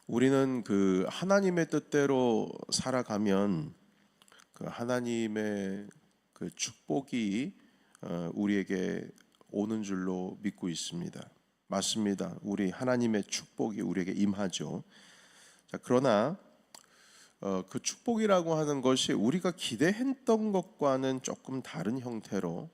우리는 그 하나님의 뜻대로 살아가면 그 하나님의 그 축복이 우리에게 오는 줄로 믿고 있습니다. 맞습니다. 우리 하나님의 축복이 우리에게 임하죠. 자, 그러나 그 축복이라고 하는 것이 우리가 기대했던 것과는 조금 다른 형태로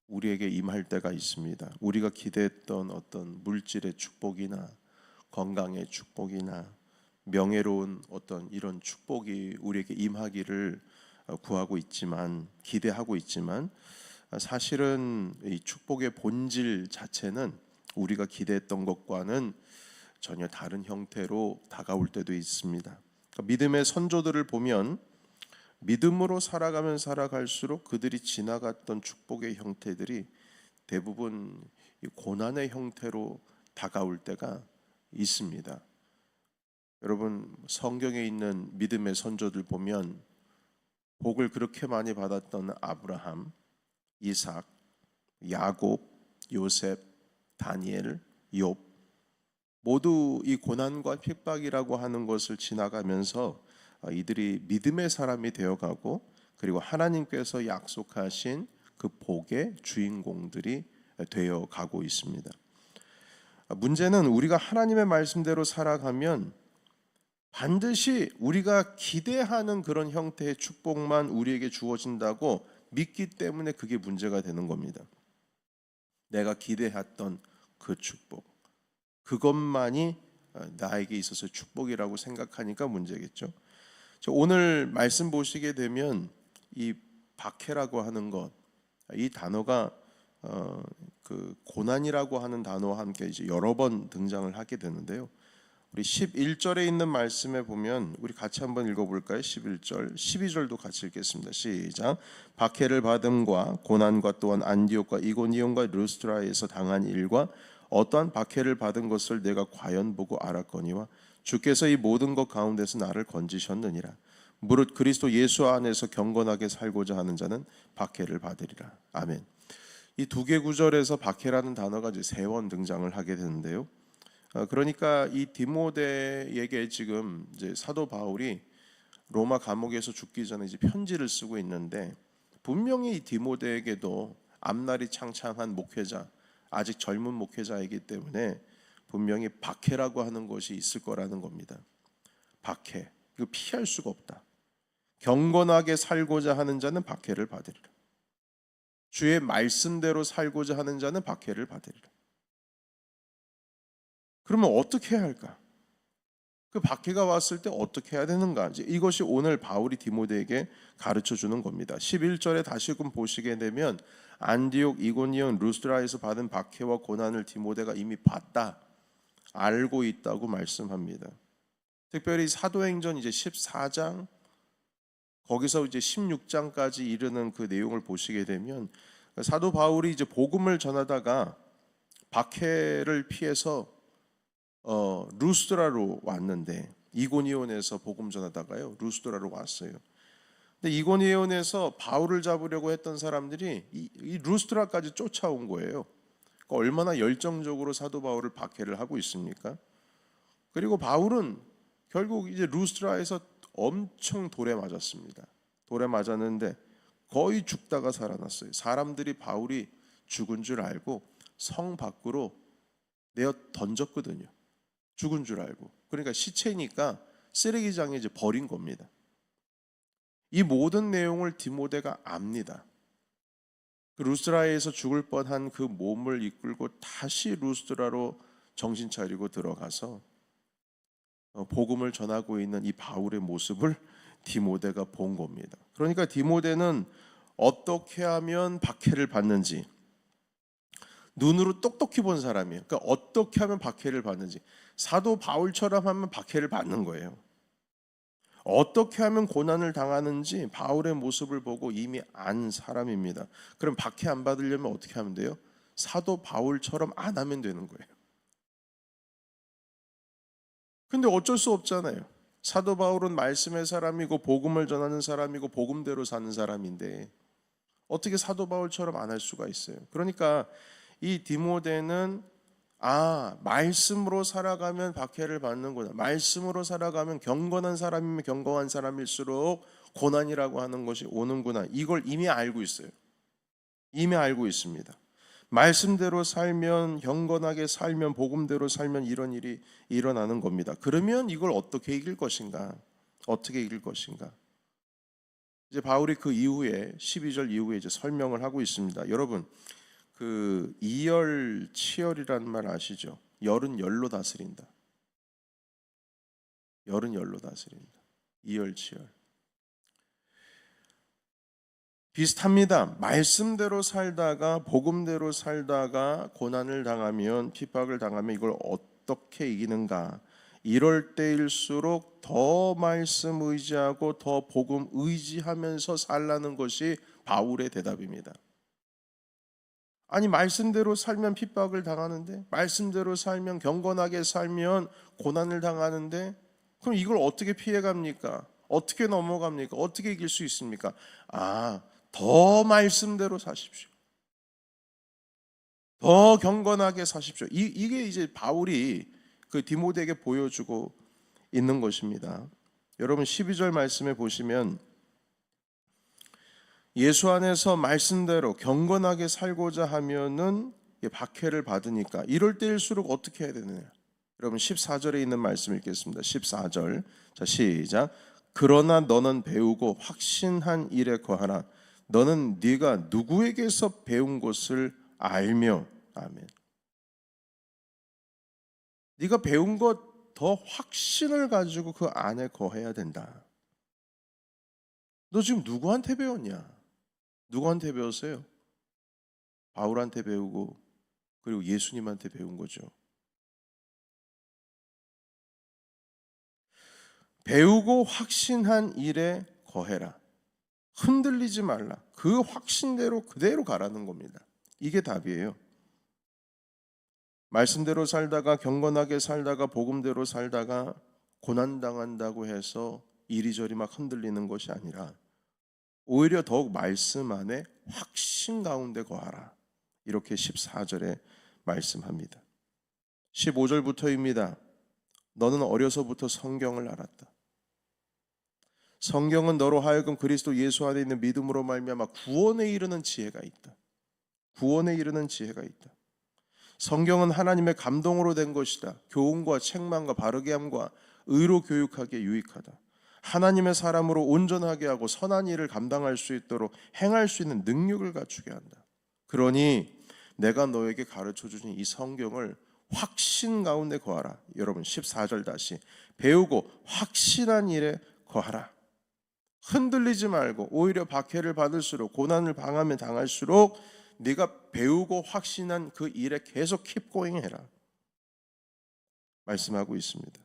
우리에게 임할 때가 있습니다. 우리가 기대했던 어떤 물질의 축복이나 건강의 축복이나 명예로운 어떤 이런 축복이 우리에게 임하기를 구하고 있지만, 기대하고 있지만, 사실은 이 축복의 본질 자체는 우리가 기대했던 것과는 전혀 다른 형태로 다가올 때도 있습니다. 믿음의 선조들을 보면 믿음으로 살아가면 살아갈수록 그들이 지나갔던 축복의 형태들이 대부분 고난의 형태로 다가올 때가 있습니다. 여러분, 성경에 있는 믿음의 선조들 보면 복을 그렇게 많이 받았던 아브라함, 이삭, 야곱, 요셉, 다니엘, 욥 모두 이 고난과 핍박이라고 하는 것을 지나가면서 이들이 믿음의 사람이 되어가고, 그리고 하나님께서 약속하신 그 복의 주인공들이 되어가고 있습니다. 문제는 우리가 하나님의 말씀대로 살아가면 반드시 우리가 기대하는 그런 형태의 축복만 우리에게 주어진다고 믿기 때문에 그게 문제가 되는 겁니다. 내가 기대했던 그 축복, 그것만이 나에게 있어서 축복이라고 생각하니까 문제겠죠. 오늘 말씀 보시게 되면 이 박해라고 하는 것, 이 단어가 그 고난이라고 하는 단어와 함께 이제 여러 번 등장을 하게 되는데요. 우리 11절에 있는 말씀에 보면 우리 같이 한번 읽어볼까요? 11절, 12절도 같이 읽겠습니다. 시작. 박해를 받음과 고난과 또한 안디옥과 이고니온과 르스트라에서 당한 일과 어떠한 박해를 받은 것을 내가 과연 보고 알았거니와 주께서 이 모든 것 가운데서 나를 건지셨느니라. 무릇 그리스도 예수 안에서 경건하게 살고자 하는 자는 박해를 받으리라. 아멘. 이 두 개 구절에서 박해라는 단어가 이제 세 번 등장을 하게 되는데요. 그러니까 이 디모데에게 지금 이제 사도 바울이 로마 감옥에서 죽기 전에 이제 편지를 쓰고 있는데, 분명히 이 디모데에게도 앞날이 창창한 목회자, 아직 젊은 목회자이기 때문에 분명히 박해라고 하는 것이 있을 거라는 겁니다. 박해, 이거 피할 수가 없다. 경건하게 살고자 하는 자는 박해를 받으리라. 주의 말씀대로 살고자 하는 자는 박해를 받으리라. 그러면 어떻게 해야 할까? 그 박해가 왔을 때 어떻게 해야 되는가? 이것이 오늘 바울이 디모데에게 가르쳐 주는 겁니다. 11절에 다시금 보시게 되면 안디옥, 이고니온, 루스드라에서 받은 박해와 고난을 디모데가 이미 봤다, 알고 있다고 말씀합니다. 특별히 사도행전 이제 14장, 거기서 이제 16장까지 이르는 그 내용을 보시게 되면 사도 바울이 이제 복음을 전하다가 박해를 피해서 루스드라로 왔는데, 이고니온에서 복음 전하다가요 루스드라로 왔어요. 근데 이고니온에서 바울을 잡으려고 했던 사람들이 이 루스드라까지 쫓아온 거예요. 그러니까 얼마나 열정적으로 사도 바울을 박해를 하고 있습니까? 그리고 바울은 결국 이제 루스드라에서 엄청 돌에 맞았습니다. 돌에 맞았는데 거의 죽다가 살아났어요. 사람들이 바울이 죽은 줄 알고 성 밖으로 내어 던졌거든요. 죽은 줄 알고. 그러니까 시체니까 쓰레기장에 이제 버린 겁니다. 이 모든 내용을 디모데가 압니다. 그 루스드라에서 죽을 뻔한 그 몸을 이끌고 다시 루스드라로 정신 차리고 들어가서 복음을 전하고 있는 이 바울의 모습을 디모데가 본 겁니다. 그러니까 디모데는 어떻게 하면 박해를 받는지 눈으로 똑똑히 본 사람이에요. 그러니까 어떻게 하면 박해를 받는지, 사도 바울처럼 하면 박해를 받는 거예요. 어떻게 하면 고난을 당하는지 바울의 모습을 보고 이미 안 사람입니다. 그럼 박해 안 받으려면 어떻게 하면 돼요? 사도 바울처럼 안 하면 되는 거예요. 근데 어쩔 수 없잖아요. 사도 바울은 말씀의 사람이고 복음을 전하는 사람이고 복음대로 사는 사람인데 어떻게 사도 바울처럼 안 할 수가 있어요? 그러니까 이 디모데는 말씀으로 살아가면 박해를 받는구나. 말씀으로 살아가면 경건한 사람이면 경건한 사람일수록 고난이라고 하는 것이 오는구나. 이걸 이미 알고 있어요. 이미 알고 있습니다. 말씀대로 살면, 경건하게 살면, 복음대로 살면 이런 일이 일어나는 겁니다. 그러면 이걸 어떻게 이길 것인가? 어떻게 이길 것인가? 이제 바울이 그 이후에 12절 이후에 이제 설명을 하고 있습니다. 여러분, 그 이열치열이라는 말 아시죠? 열은 열로 다스린다. 열은 열로 다스린다. 이열치열. 비슷합니다. 말씀대로 살다가 복음대로 살다가 고난을 당하면 핍박을 당하면 이걸 어떻게 이기는가? 이럴 때일수록 더 말씀 의지하고 더 복음 의지하면서 살라는 것이 바울의 대답입니다. 아니 말씀대로 살면 핍박을 당하는데 말씀대로 살면 경건하게 살면 고난을 당하는데 그럼 이걸 어떻게 피해갑니까? 어떻게 넘어갑니까? 어떻게 이길 수 있습니까? 더 말씀대로 사십시오. 더 경건하게 사십시오. 이게 이제 바울이 그 디모데에게 보여주고 있는 것입니다. 여러분 12절 말씀에 보시면 예수 안에서 말씀대로 경건하게 살고자 하면은 박해를 받으니까 이럴 때일수록 어떻게 해야 되느냐. 여러분 14절에 있는 말씀 읽겠습니다. 14절. 자, 시작. 그러나 너는 배우고 확신한 일에 거하라. 너는 네가 누구에게서 배운 것을 알며. 아멘. 네가 배운 것 더 확신을 가지고 그 안에 거해야 된다. 너 지금 누구한테 배웠냐? 누구한테 배웠어요? 바울한테 배우고 그리고 예수님한테 배운 거죠. 배우고 확신한 일에 거해라. 흔들리지 말라. 그 확신대로 그대로 가라는 겁니다. 이게 답이에요. 말씀대로 살다가 경건하게 살다가 복음대로 살다가 고난당한다고 해서 이리저리 막 흔들리는 것이 아니라 오히려 더욱 말씀 안에 확신 가운데 거하라. 이렇게 14절에 말씀합니다. 15절부터입니다. 너는 어려서부터 성경을 알았다. 성경은 너로 하여금 그리스도 예수 안에 있는 믿음으로 말미암아 구원에 이르는 지혜가 있다. 구원에 이르는 지혜가 있다. 성경은 하나님의 감동으로 된 것이다. 교훈과 책망과 바르게 함과 의로 교육하기에 유익하다. 하나님의 사람으로 온전하게 하고 선한 일을 감당할 수 있도록 행할 수 있는 능력을 갖추게 한다. 그러니 내가 너에게 가르쳐 주신 이 성경을 확신 가운데 거하라. 여러분 14절 다시. 배우고 확신한 일에 거하라. 흔들리지 말고 오히려 박해를 받을수록 고난을 당하면 당할수록 네가 배우고 확신한 그 일에 계속 keep going 해라. 말씀하고 있습니다.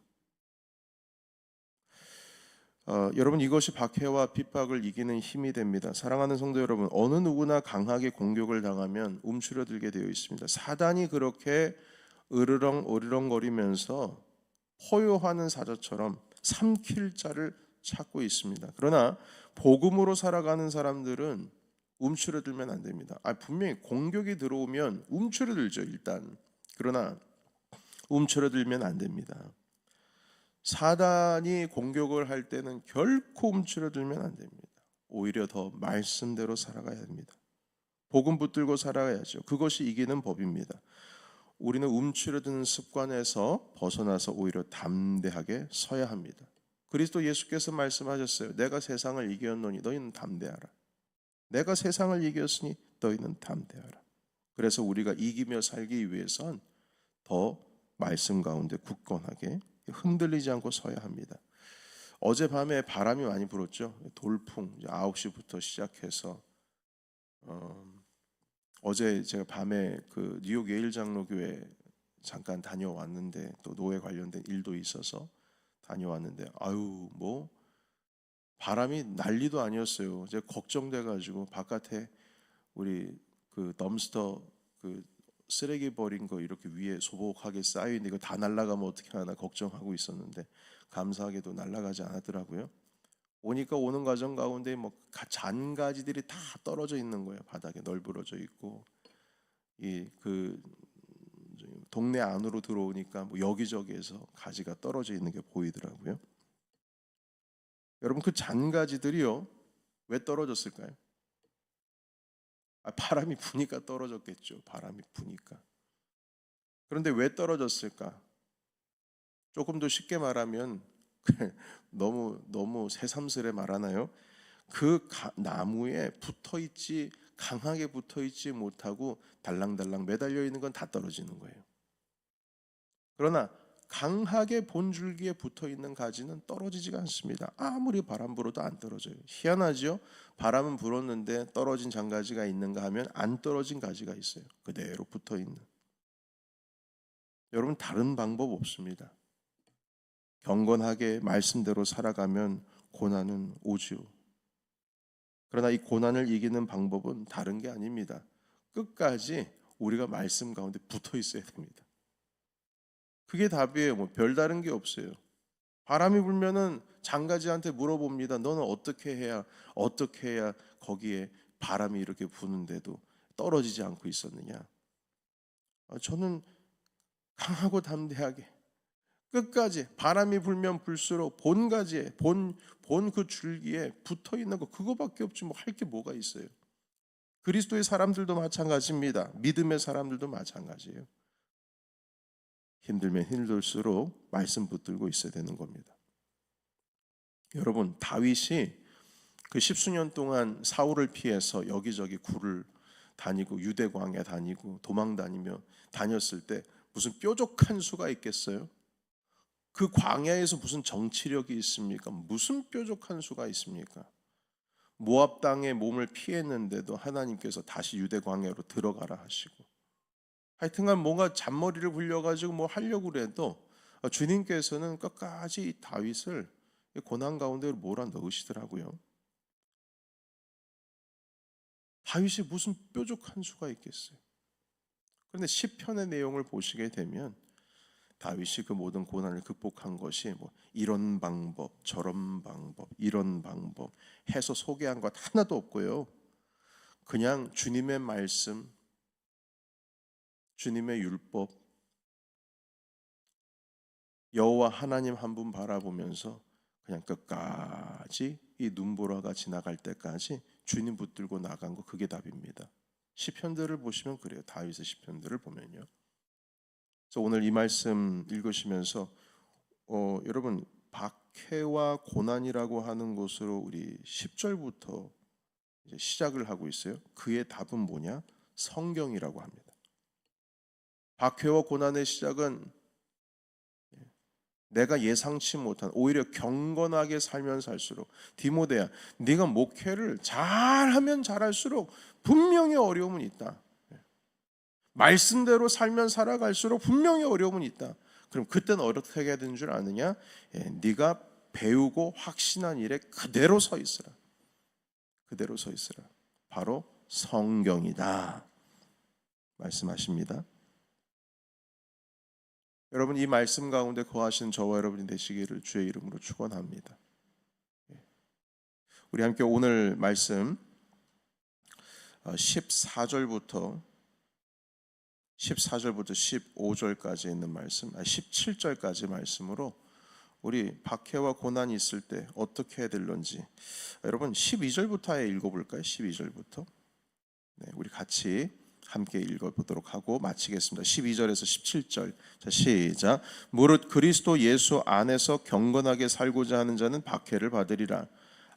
여러분 이것이 박해와 핍박을 이기는 힘이 됩니다. 사랑하는 성도 여러분, 어느 누구나 강하게 공격을 당하면 움츠러들게 되어 있습니다. 사단이 그렇게 으르렁거리면서 포효하는 사자처럼 삼킬 자를 찾고 있습니다. 그러나 복음으로 살아가는 사람들은 움츠러들면 안 됩니다. 분명히 공격이 들어오면 움츠러들죠 일단. 그러나 움츠러들면 안 됩니다. 사단이 공격을 할 때는 결코 움츠러들면 안 됩니다. 오히려 더 말씀대로 살아가야 됩니다. 복음 붙들고 살아가야죠. 그것이 이기는 법입니다. 우리는 움츠러드는 습관에서 벗어나서 오히려 담대하게 서야 합니다. 그리스도 예수께서 말씀하셨어요. 내가 세상을 이겼노니 너희는 담대하라. 내가 세상을 이겼으니 너희는 담대하라. 그래서 우리가 이기며 살기 위해선 더 말씀 가운데 굳건하게 흔들리지 않고 서야 합니다. 어젯밤에 바람이 많이 불었죠. 돌풍 9시부터 시작해서 어제 제가 밤에 그 뉴욕 예일 장로교회 잠깐 다녀왔는데 또 노예 관련된 일도 있어서 다녀왔는데 뭐 바람이 난리도 아니었어요. 이제 걱정돼 가지고 바깥에 우리 그 덤스터 그 쓰레기 버린 거 이렇게 위에 소복하게 쌓여 있는 이거 다 날아가면 어떻게 하나 걱정하고 있었는데 감사하게도 날아가지 않았더라고요. 오니까 오는 과정 가운데 뭐 잔가지들이 다 떨어져 있는 거예요. 바닥에 널브러져 있고 이 그 동네 안으로 들어오니까 뭐 여기저기에서 가지가 떨어져 있는 게 보이더라고요. 여러분, 그 잔가지들이요, 왜 떨어졌을까요? 바람이 부니까 떨어졌겠죠. 바람이 부니까. 그런데 왜 떨어졌을까? 조금 더 쉽게 말하면 너무 새삼스레 말하나요? 그 나무에 강하게 붙어 있지 못하고 달랑달랑 매달려 있는 건 다 떨어지는 거예요. 그러나 강하게 본줄기에 붙어 있는 가지는 떨어지지가 않습니다. 아무리 바람 불어도 안 떨어져요. 희한하죠? 바람은 불었는데 떨어진 장가지가 있는가 하면 안 떨어진 가지가 있어요. 그대로 붙어 있는. 여러분, 다른 방법 없습니다. 경건하게 말씀대로 살아가면 고난은 오죠. 그러나 이 고난을 이기는 방법은 다른 게 아닙니다. 끝까지 우리가 말씀 가운데 붙어 있어야 됩니다. 그게 답이에요. 뭐 별다른 게 없어요. 바람이 불면은 장가지한테 물어봅니다. 너는 어떻게 해야 거기에 바람이 이렇게 부는데도 떨어지지 않고 있었느냐? 저는 강하고 담대하게 끝까지 바람이 불면 불수록 본가지에 본 그 줄기에 붙어 있는 거, 그거밖에 없지 뭐 할 게 뭐가 있어요. 그리스도의 사람들도 마찬가지입니다. 믿음의 사람들도 마찬가지예요. 힘들면 힘들수록 말씀 붙들고 있어야 되는 겁니다. 여러분, 다윗이 그 십수년 동안 사울을 피해서 여기저기 굴을 다니고 유대 광야 다니고 도망 다니며 다녔을 때 무슨 뾰족한 수가 있겠어요? 그 광야에서 무슨 정치력이 있습니까? 무슨 뾰족한 수가 있습니까? 모압 땅에 몸을 피했는데도 하나님께서 다시 유대 광야로 들어가라 하시고, 하여튼간 뭔가 잔머리를 굴려가지고 뭐 하려고 그래도 주님께서는 끝까지 이 다윗을 고난 가운데로 몰아넣으시더라고요. 다윗이 무슨 뾰족한 수가 있겠어요? 그런데 시편의 내용을 보시게 되면 다윗이 그 모든 고난을 극복한 것이 뭐 이런 방법, 저런 방법, 이런 방법 해서 소개한 것 하나도 없고요. 그냥 주님의 말씀, 주님의 율법, 여호와 하나님 한 분 바라보면서 그냥 끝까지 이 눈보라가 지나갈 때까지 주님 붙들고 나간 거, 그게 답입니다. 시편들을 보시면 그래요. 다윗의 시편들을 보면요. 그래서 오늘 이 말씀 읽으시면서 여러분, 박해와 고난이라고 하는 것으로 우리 10절부터 이제 시작을 하고 있어요. 그의 답은 뭐냐? 성경이라고 합니다. 박해와 고난의 시작은 내가 예상치 못한, 오히려 경건하게 살면 살수록, 디모데야, 네가 목회를 잘하면 잘할수록 분명히 어려움은 있다. 말씀대로 살면 살아갈수록 분명히 어려움은 있다. 그럼 그때는 어떻게 해야 되는 줄 아느냐? 네가 배우고 확신한 일에 그대로 서 있으라. 그대로 서 있으라. 바로 성경이다 말씀하십니다. 여러분, 이 말씀 가운데 거하시는 저와 여러분이 되시기를 주의 이름으로 축원합니다. 우리 함께 오늘 말씀 14절부터 15절까지 있는 말씀, 17절까지 말씀으로 우리 박해와 고난이 있을 때 어떻게 해야 될런지, 여러분 12절부터 읽어볼까요? 12절부터 우리 같이 함께 읽어보도록 하고 마치겠습니다. 12절에서 17절. 자, 시작. 무릇 그리스도 예수 안에서 경건하게 살고자 하는 자는 박해를 받으리라.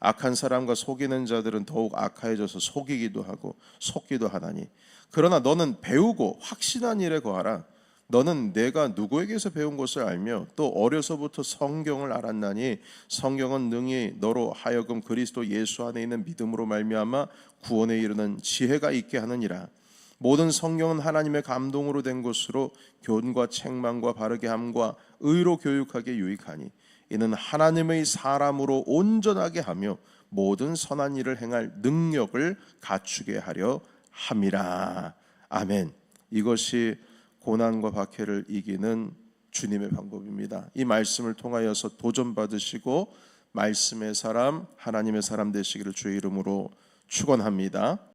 악한 사람과 속이는 자들은 더욱 악하여져서 속이기도 하고 속기도 하나니, 그러나 너는 배우고 확신한 일에 거하라. 너는 내가 누구에게서 배운 것을 알며 또 어려서부터 성경을 알았나니, 성경은 능히 너로 하여금 그리스도 예수 안에 있는 믿음으로 말미암아 구원에 이르는 지혜가 있게 하느니라. 모든 성경은 하나님의 감동으로 된 것으로 교훈과 책망과 바르게 함과 의로 교육하게 유익하니, 이는 하나님의 사람으로 온전하게 하며 모든 선한 일을 행할 능력을 갖추게 하려 함이라. 아멘. 이것이 고난과 박해를 이기는 주님의 방법입니다. 이 말씀을 통하여서 도전받으시고 말씀의 사람, 하나님의 사람 되시기를 주의 이름으로 축원합니다.